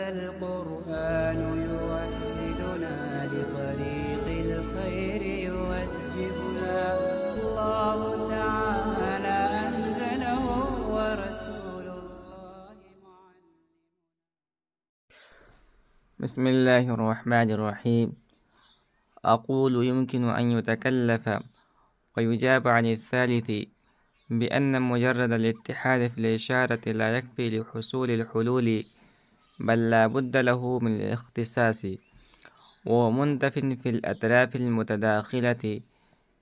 هذا القرآن يوحدنا لطريق الخير يوجهنا الله تعالى أنزله ورسول الله معلم. بسم الله الرحمن الرحيم. أقول يمكن أن يتكلف ويجاب عن الثالث بأن مجرد الاتحاد في الإشارة لا يكفي لحصول الحلول، بل لا بد له من الاختصاص، وهو منتف في الأطراف المتداخلة،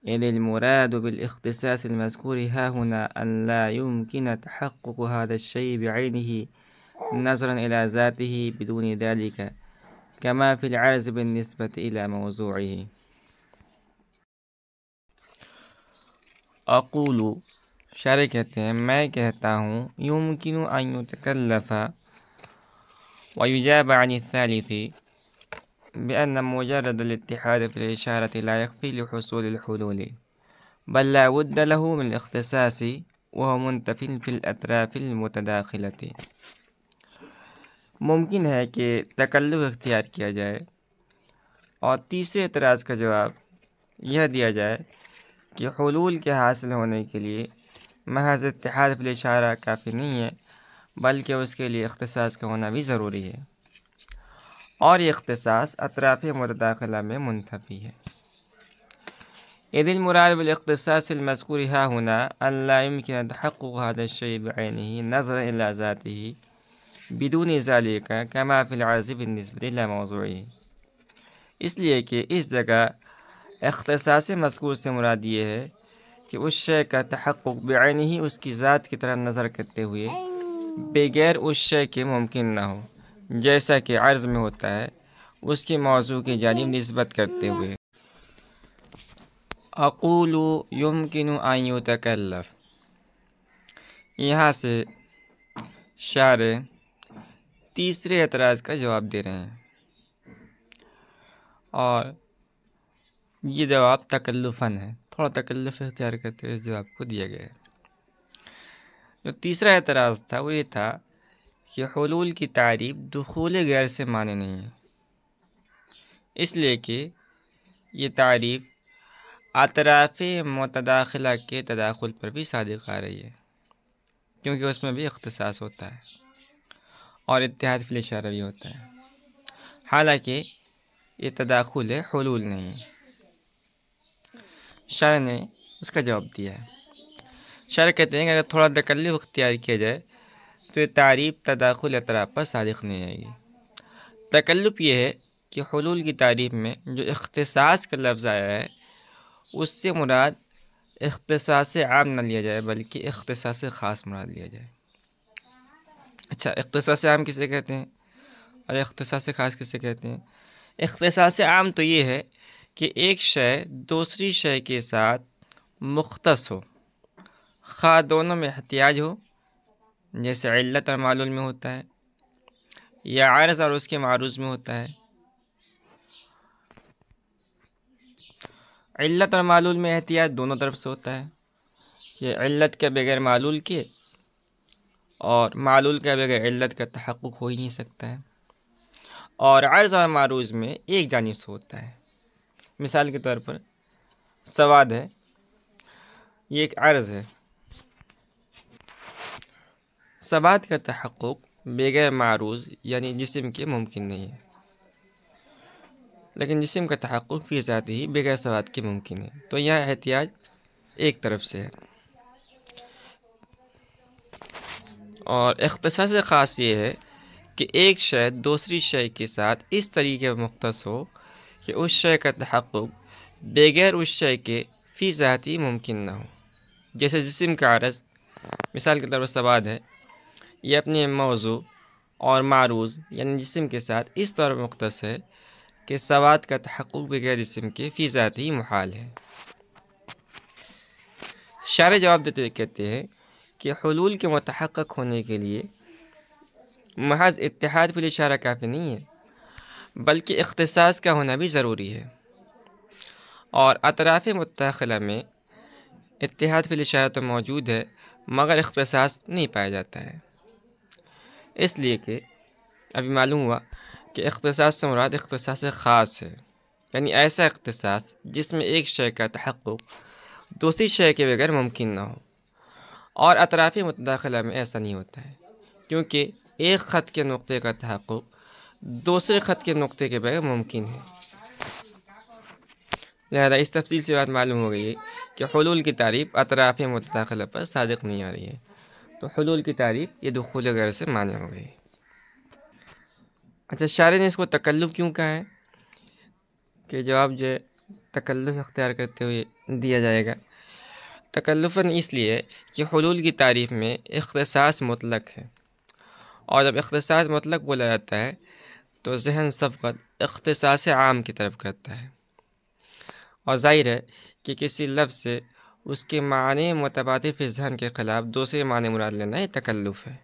إذ المراد بالاختصاص المذكور هاهنا أن لا يمكن تحقق هذا الشيء بعينه نظرا إلى ذاته بدون ذلك، كما في العرض بالنسبة إلى موضوعه. أقول شارح کہتے ہیں میں کہتا ہوں يمكن أن يتكلف ويجاب عن الثالث بأن مجرد الاتحاد في الإشارة لا يكفي لحصول الحلول، بل لا بد له من الاختصاص، وهو منتف في الأطراف المتداخلة. ممکن ہے کہ تکلف اختیار کیا جائے، اور تیسرے اعتراض کا جواب یہ دیا جائے کہ حلول کے حاصل ہونے کے لیے محض اتحاد فی الاشارہ کافی نہیں ہے، بلکہ اس کے لیے اختصاص کا ہونا بھی ضروری ہے، اور یہ اختصاص اطراف متداخلہ میں منتفی ہے. اذ المراد بالاختصاص المذکور ها هنا ان لا يمكن تحقق هذا الشيء بعينه نظرا الى ذاته بدون ذلك كما في العرض بالنسبة الى موضوعه. اس لیے کہ اس جگہ اختصاص مذکور سے مراد یہ ہے کہ اس شے کا تحقق بعینہ ہی اس کی ذات کی طرف نظر کرتے ہوئے بغیر اس شے کے ممکن نہ ہو، جیسا کہ عرض میں ہوتا ہے اس کے موضوع کی جانب نسبت کرتے ہوئے. اقول یمکن ان یتکلف، یہاں سے شارح تیسرے اعتراض کا جواب دے رہے ہیں، اور یہ جواب تکلفاً ہے، تھوڑا تکلف اختیار کرتے ہوئے اس جواب کو دیا گیا ہے. جو تیسرا اعتراض تھا وہ یہ تھا کہ حلول کی تعریف دخول غیر سے معنی نہیں ہے، اس لیے کہ یہ تعریف اطراف متداخلہ کے تداخل پر بھی صادق آ رہی ہے، کیونکہ اس میں بھی اختصاص ہوتا ہے اور اتحاد فی الاشارہ بھی ہوتا ہے، حالانکہ یہ تداخل ہے، حلول نہیں ہے. شارح نے اس کا جواب دیا ہے. شارح کہتے ہیں کہ اگر تھوڑا تکلف اختیار کیا جائے تو یہ تعریف تداخل اطراف پر صادق نہیں آئے گی. تکلف یہ ہے کہ حلول کی تعریف میں جو اختصاص کا لفظ آیا ہے اس سے مراد اختصاص عام نہ لیا جائے بلکہ اختصاص خاص مراد لیا جائے. اچھا، اختصاص عام کسے کہتے ہیں اور اختصاص خاص کسے کہتے ہیں؟ اختصاص عام تو یہ ہے کہ ایک شے دوسری شے کے ساتھ مختص ہو، خواہ دونوں میں احتیاج ہو، جیسے علت اور معلول میں ہوتا ہے، یا عرض اور اس کے معروض میں ہوتا ہے. علت اور معلول میں احتیاج دونوں طرف سے ہوتا ہے، یہ علت کے بغیر معلول کے اور معلول کے بغیر علت کا تحقق ہو ہی نہیں سکتا ہے. اور عرض اور معروض میں ایک جانب سے ہوتا ہے. مثال کے طور پر سواد ہے، یہ ایک عرض ہے. سواد کا تحقق بغیر معروض یعنی جسم کے ممکن نہیں ہے، لیکن جسم کا تحقق فی ذات ہی بغیر سواد کے ممکن ہے. تو یہاں احتیاج ایک طرف سے ہے. اور اختصاص خاص یہ ہے کہ ایک شے دوسری شے کے ساتھ اس طریقے میں مختص ہو کہ اس شے کا تحقق بغیر اس شے کے فی ذات ہی ممکن نہ ہو. جیسے جسم کا عرض مثال کے طور پر سواد ہے، یہ اپنے موضوع اور معروض یعنی جسم کے ساتھ اس طور پر مختص ہے کہ سواد کا تحقق بغیر جسم کے فی ذات ہی محال ہے. شارح جواب دیتے ہوئے کہتے ہیں کہ حلول کے متحقق ہونے کے لیے محض اتحاد فی الاشارہ کافی نہیں ہے، بلکہ اختصاص کا ہونا بھی ضروری ہے. اور اطراف متداخلہ میں اتحاد فی الاشارہ تو موجود ہے مگر اختصاص نہیں پایا جاتا ہے، اس لیے کہ ابھی معلوم ہوا کہ اختصاص سے مراد اختصاص خاص ہے، یعنی ایسا اختصاص جس میں ایک شے کا تحقق دوسری شے کے بغیر ممکن نہ ہو، اور اطراف متداخلہ میں ایسا نہیں ہوتا ہے، کیونکہ ایک خط کے نقطے کا تحقق دوسرے خط کے نقطے کے بغیر ممکن ہے۔ لہذا اس تفصیل سے بات معلوم ہو گئی ہے کہ حلول کی تعریف اطراف متداخلہ پر صادق نہیں آ رہی ہے، تو حلول کی تعریف یہ دخول غیر سے مانع ہو گئی۔ اچھا، شارح نے اس کو تکلف کیوں کہا ہے؟ کہ جواب جو تکلف اختیار کرتے ہوئے دیا جائے گا۔ تکلفاً اس لیے کہ حلول کی تعریف میں اختصاص مطلق ہے، اور جب اختصاص مطلق بولا جاتا ہے تو ذہن سبقت اختصاص عام کی طرف کرتا ہے، اور ظاہر ہے کہ کسی لفظ سے اس کے معنی متبادل ذہن کے خلاف دوسرے معنی مراد لینا یہ تکلف ہے۔